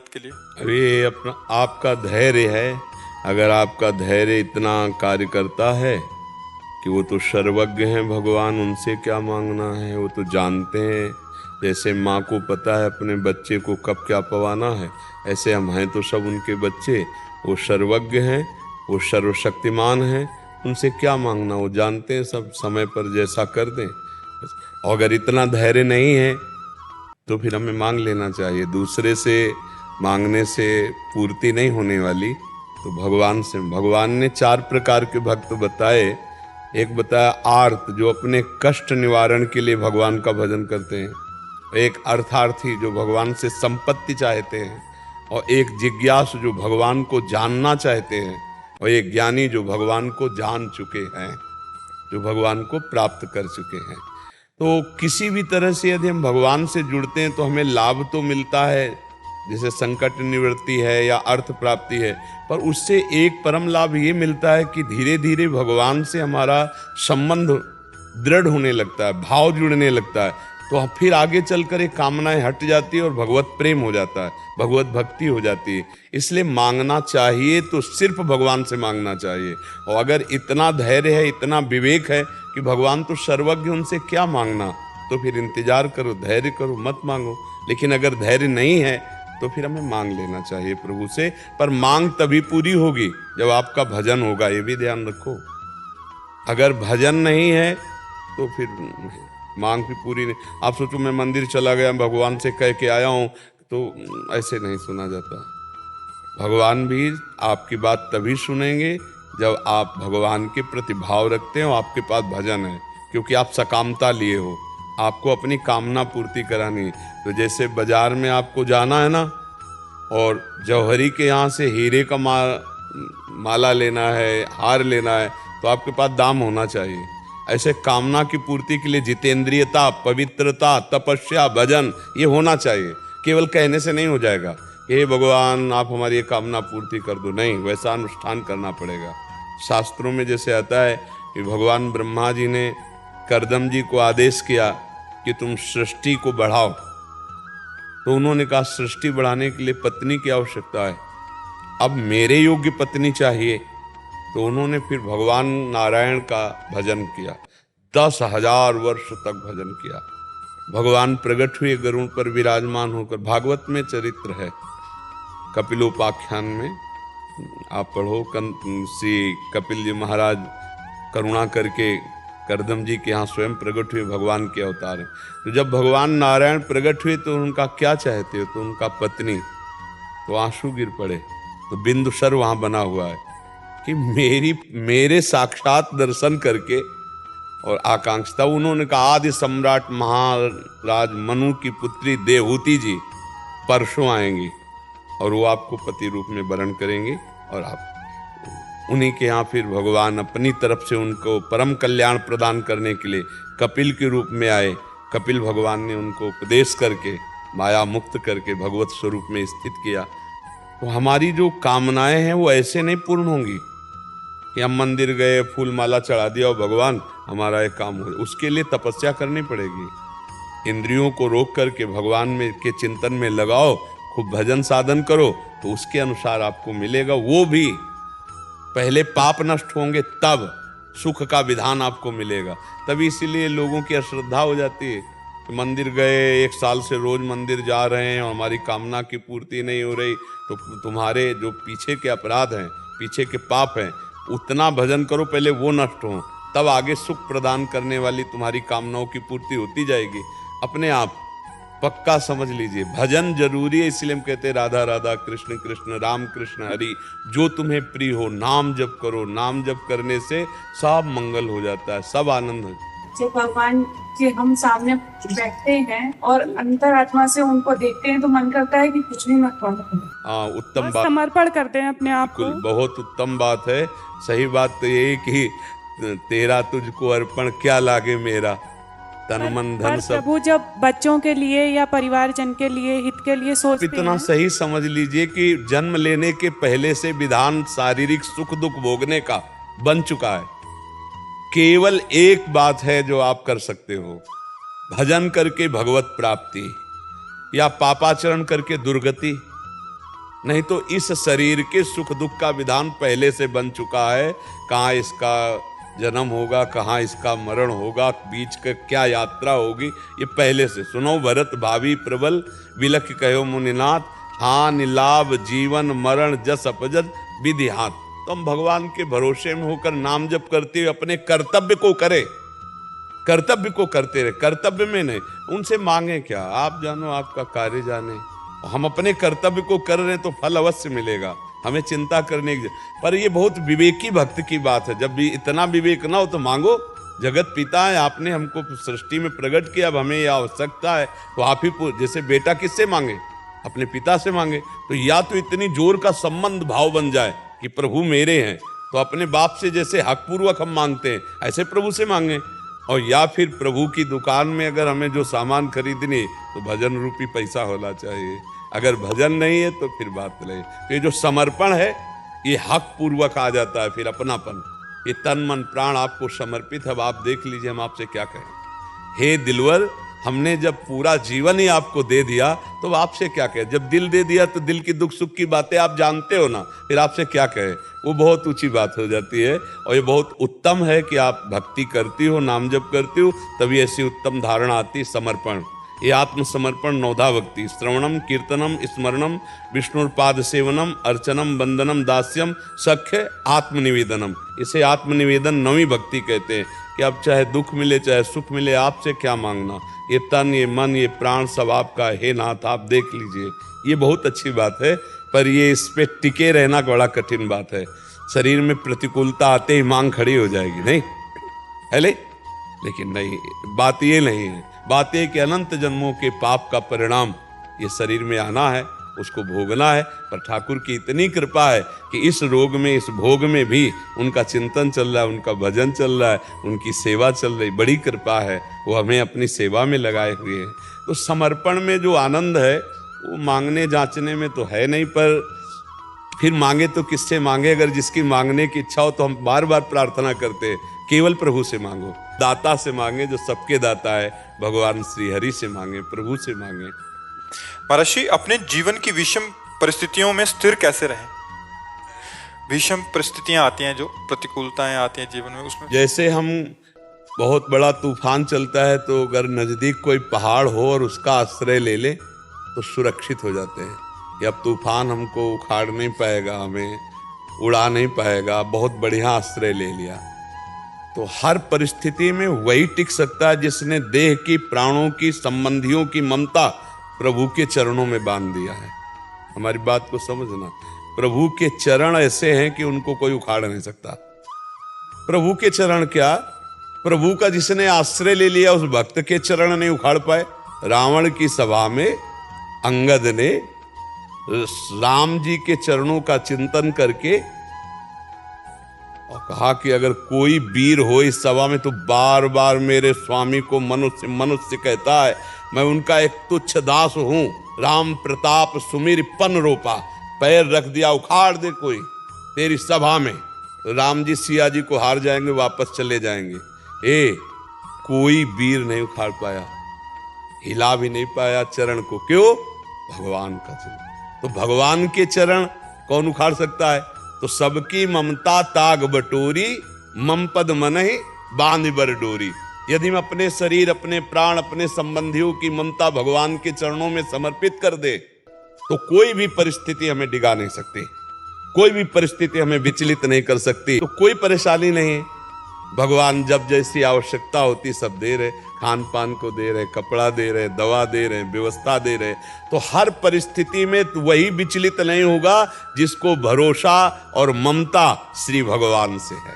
के लिए। अरे अपना आपका धैर्य है। अगर आपका धैर्य इतना कार्य करता है कि वो तो सर्वज्ञ हैं भगवान, उनसे क्या मांगना है, वो तो जानते हैं। जैसे माँ को पता है अपने बच्चे को कब क्या पवाना है, ऐसे हम हैं तो सब उनके बच्चे। वो सर्वज्ञ हैं, वो सर्वशक्तिमान हैं, उनसे क्या मांगना, वो जानते हैं सब, समय पर जैसा कर दें। और अगर इतना धैर्य नहीं है तो फिर हमें मांग लेना चाहिए। दूसरे से मांगने से पूर्ति नहीं होने वाली, तो भगवान से। भगवान ने 4 प्रकार के भक्त बताए। एक बताया आर्त, जो अपने कष्ट निवारण के लिए भगवान का भजन करते हैं। एक अर्थार्थी, जो भगवान से संपत्ति चाहते हैं। और एक जिज्ञासु, जो भगवान को जानना चाहते हैं। और एक ज्ञानी, जो भगवान को जान चुके हैं, जो भगवान को प्राप्त कर चुके हैं। तो किसी भी तरह से यदि हम भगवान से जुड़ते हैं तो हमें लाभ तो मिलता है, जैसे संकट निवृत्ति है या अर्थ प्राप्ति है। पर उससे एक परम लाभ ये मिलता है कि धीरे धीरे भगवान से हमारा संबंध दृढ़ होने लगता है, भाव जुड़ने लगता है। तो फिर आगे चलकर एक कामनाएं हट जाती है और भगवत प्रेम हो जाता है, भगवत भक्ति हो जाती है। इसलिए मांगना चाहिए तो सिर्फ भगवान से मांगना चाहिए। और अगर इतना धैर्य है, इतना विवेक है कि भगवान तो सर्वज्ञ, उनसे क्या मांगना, तो फिर इंतजार करो, धैर्य करो, मत मांगो। लेकिन अगर धैर्य नहीं है तो फिर हमें मांग लेना चाहिए प्रभु से। पर मांग तभी पूरी होगी जब आपका भजन होगा, ये भी ध्यान रखो। अगर भजन नहीं है तो फिर मांग भी पूरी नहीं। आप सोचो मैं मंदिर चला गया, भगवान से कह के आया हूँ, तो ऐसे नहीं सुना जाता। भगवान भी आपकी बात तभी सुनेंगे जब आप भगवान के प्रति भाव रखते हो, आपके पास भजन है। क्योंकि आप सकामता लिए हो, आपको अपनी कामना पूर्ति करानी। तो जैसे बाजार में आपको जाना है ना, और जौहरी के यहाँ से हीरे का माला लेना है, हार लेना है, तो आपके पास दाम होना चाहिए। ऐसे कामना की पूर्ति के लिए जितेंद्रियता, पवित्रता, तपस्या, भजन, ये होना चाहिए। केवल कहने से नहीं हो जाएगा हे भगवान आप हमारी ये कामना पूर्ति कर दो, नहीं, वैसा अनुष्ठान करना पड़ेगा। शास्त्रों में जैसे आता है कि भगवान ब्रह्मा जी ने करदम जी को आदेश किया कि तुम सृष्टि को बढ़ाओ। तो उन्होंने कहा सृष्टि बढ़ाने के लिए पत्नी की आवश्यकता है, अब मेरे योग्य पत्नी चाहिए। तो उन्होंने फिर भगवान नारायण का भजन किया, 10,000 वर्ष तक भजन किया। भगवान प्रकट हुए गरुड़ पर विराजमान होकर। भागवत में चरित्र है, कपिलोपाख्यान में आप पढ़ो। श्री कपिल जी महाराज करुणा करके करदम जी के यहाँ स्वयं प्रकट हुए, भगवान के अवतार हैं। तो जब भगवान नारायण प्रकट हुए तो उनका क्या चाहते हो, तो उनका पत्नी। तो आंसू गिर पड़े। तो बिंदुसर वहाँ बना हुआ है कि मेरे साक्षात दर्शन करके और आकांक्षता। उन्होंने कहा आदि सम्राट महाराज मनु की पुत्री देवहूति जी परसों आएंगी और वो आपको पति रूप में वरण करेंगे। और आप उन्हीं के यहाँ फिर भगवान अपनी तरफ से उनको परम कल्याण प्रदान करने के लिए कपिल के रूप में आए। कपिल भगवान ने उनको उपदेश करके माया मुक्त करके भगवत स्वरूप में स्थित किया। तो हमारी जो कामनाएं हैं वो ऐसे नहीं पूर्ण होंगी कि हम मंदिर गए, फूल माला चढ़ा दिया और भगवान हमारा एक काम हो। उसके लिए तपस्या करनी पड़ेगी। इंद्रियों को रोक करके भगवान में के चिंतन में लगाओ, खूब भजन साधन करो, तो उसके अनुसार आपको मिलेगा। वो भी पहले पाप नष्ट होंगे तब सुख का विधान आपको मिलेगा। तभी इसीलिए लोगों की अश्रद्धा हो जाती है कि मंदिर गए, 1 साल से रोज मंदिर जा रहे हैं और हमारी कामना की पूर्ति नहीं हो रही। तो तुम्हारे जो पीछे के अपराध हैं, पीछे के पाप हैं, उतना भजन करो पहले वो नष्ट हो, तब आगे सुख प्रदान करने वाली तुम्हारी कामनाओं की पूर्ति होती जाएगी अपने आप। पक्का समझ लीजिए, भजन जरूरी है। इसलिए हम कहते हैं राधा राधा कृष्ण कृष्ण राम कृष्ण हरि, जो तुम्हें प्रिय हो नाम जप करो। नाम जप करने से सब मंगल हो जाता है, सब आनंद हो। जब भगवान के हम सामने बैठते हैं और अंतरात्मा से उनको देखते हैं तो मन करता है कि कुछ भी मत करो। हाँ, उत्तम बात, समर्पण करते हैं अपने आप को। बहुत उत्तम बात है। सही बात तो यही कि तेरा तुझको अर्पण क्या लागे मेरा, तन मन धन सब। प्रभु जब बच्चों के लिए या परिवारजन के लिए, हित के लिए सोचते इतना हैं, सही समझ लीजिए कि जन्म लेने के पहले से विधान शारीरिक सुख दुख भोगने का बन चुका है। केवल एक बात है जो आप कर सकते हो, भजन करके भगवत प्राप्ति या पापाचरण करके दुर्गति। नहीं तो इस शरीर के सुख दुख का विधान पहले से बन चुका है। कहाँ इसका जन्म होगा, कहाँ इसका मरण होगा, बीच का क्या यात्रा होगी, ये पहले से। सुनो भरत भावी प्रबल विलख कहो मुनिनाथ, हानि लाभ जीवन मरण जस अपजद विधि हाथ। तो हम भगवान के भरोसे में होकर नाम जप करते हुए अपने कर्तव्य को करें, कर्तव्य को करते रहे, कर्तव्य में नहीं। उनसे मांगे क्या, आप जानो आपका कार्य जाने। हम अपने कर्तव्य को कर रहे हैं तो फल अवश्य मिलेगा, हमें चिंता करने की। पर ये बहुत विवेकी भक्त की बात है। जब भी इतना विवेक ना हो तो मांगो। जगत पिता है, आपने हमको सृष्टि में प्रकट किया, अब हमें यह आवश्यकता है तो आप ही जैसे बेटा किससे मांगे, अपने पिता से मांगे। तो या तो इतनी जोर का संबंध भाव बन जाए कि प्रभु मेरे हैं, तो अपने बाप से जैसे हक पूर्वक हम मांगते हैं ऐसे प्रभु से मांगे। और या फिर प्रभु की दुकान में अगर हमें जो सामान खरीदनी तो भजन रूपी पैसा होना चाहिए। अगर भजन नहीं है तो फिर बात नहीं। तो ये जो समर्पण है ये हक पूर्वक आ जाता है, फिर अपनापन, ये तन मन प्राण आपको समर्पित है। अब आप देख लीजिए हम आपसे क्या कहें। हे दिलवर, हमने जब पूरा जीवन ही आपको दे दिया तो आपसे क्या कहें। जब दिल दे दिया तो दिल की दुख सुख की बातें आप जानते हो ना, फिर आपसे क्या कहें। वो बहुत ऊंची बात हो जाती है। और ये बहुत उत्तम है कि आप भक्ति करती हो, नाम जप करती हो, तभी ऐसी उत्तम धारणा आती, समर्पण। ये आत्मसमर्पण नौधा भक्ति, श्रवणम कीर्तनम स्मरणम विष्णुपाद सेवनम अर्चनम वंदनम दास्यम सख्य आत्मनिवेदनम। इसे आत्मनिवेदन नवी भक्ति कहते हैं कि अब चाहे दुख मिले चाहे सुख मिले आपसे क्या मांगना, ये तन ये मन ये प्राण सब आपका, हे नाथ आप देख लीजिए। ये बहुत अच्छी बात है, पर ये इस पे टिके रहना बड़ा कठिन बात है। शरीर में प्रतिकूलता आते ही मांग खड़ी हो जाएगी, नहीं है लेकिन नहीं, बात ये नहीं है। बात ये कि अनंत जन्मों के पाप का परिणाम ये शरीर में आना है, उसको भोगना है। पर ठाकुर की इतनी कृपा है कि इस रोग में, इस भोग में भी उनका चिंतन चल रहा है, उनका भजन चल रहा है, उनकी सेवा चल रही, बड़ी कृपा है। वो हमें अपनी सेवा में लगाए हुए हैं। तो समर्पण में जो आनंद है वो मांगने जांचने में तो है नहीं। पर फिर मांगे तो किससे मांगे। अगर जिसकी मांगने की इच्छा हो तो हम बार बार प्रार्थना करते हैं, केवल प्रभु से मांगो, दाता से मांगे जो सबके दाता है, भगवान श्री हरि से मांगे, प्रभु से मांगे। महाराज जी, अपने जीवन की विषम परिस्थितियों में स्थिर कैसे रहें। विषम परिस्थितियां आती हैं, जो प्रतिकूलताएं आती हैं जीवन में, उसमें जैसे हम बहुत बड़ा तूफान चलता है तो अगर नजदीक कोई पहाड़ हो और उसका आश्रय ले ले तो सुरक्षित हो जाते हैं कि अब तूफान हमको उखाड़ नहीं पाएगा, हमें उड़ा नहीं पाएगा, बहुत बढ़िया आश्रय ले लिया। तो हर परिस्थिति में वही टिक सकता है जिसने देह की, प्राणों की, संबंधियों की ममता प्रभु के चरणों में बांध दिया है। हमारी बात को समझना, प्रभु के चरण ऐसे हैं कि उनको कोई उखाड़ नहीं सकता। प्रभु के चरण क्या, प्रभु का जिसने आश्रय ले लिया उस भक्त के चरण नहीं उखाड़ पाए। रावण की सभा में अंगद ने राम जी के चरणों का चिंतन करके और कहा कि अगर कोई वीर हो इस सभा में तो बार बार मेरे स्वामी को मनुष्य मनुष्य कहता है, मैं उनका एक तुच्छ दास हूं। राम प्रताप सुमिर पन रोपा, पैर रख दिया उखाड़ दे कोई तेरी सभा में। राम जी सिया जी को हार जाएंगे, वापस चले जाएंगे। कोई वीर नहीं उखाड़ पाया, हिला भी नहीं पाया चरण को। क्यों? भगवान का चरण। तो भगवान के चरण कौन उखाड़ सकता है? तो सबकी ममता ताग बटोरी, मम पद मनहि बांध बर डोरी। यदि हम अपने शरीर, अपने प्राण, अपने संबंधियों की ममता भगवान के चरणों में समर्पित कर दे तो कोई भी परिस्थिति हमें डिगा नहीं सकती, कोई भी परिस्थिति हमें विचलित नहीं कर सकती। तो कोई परेशानी नहीं है। भगवान जब जैसी आवश्यकता होती सब दे रहे, खान पान को दे रहे, कपड़ा दे रहे, दवा दे रहे, व्यवस्था दे रहे। तो हर परिस्थिति में तो वही विचलित नहीं होगा जिसको भरोसा और ममता श्री भगवान से है।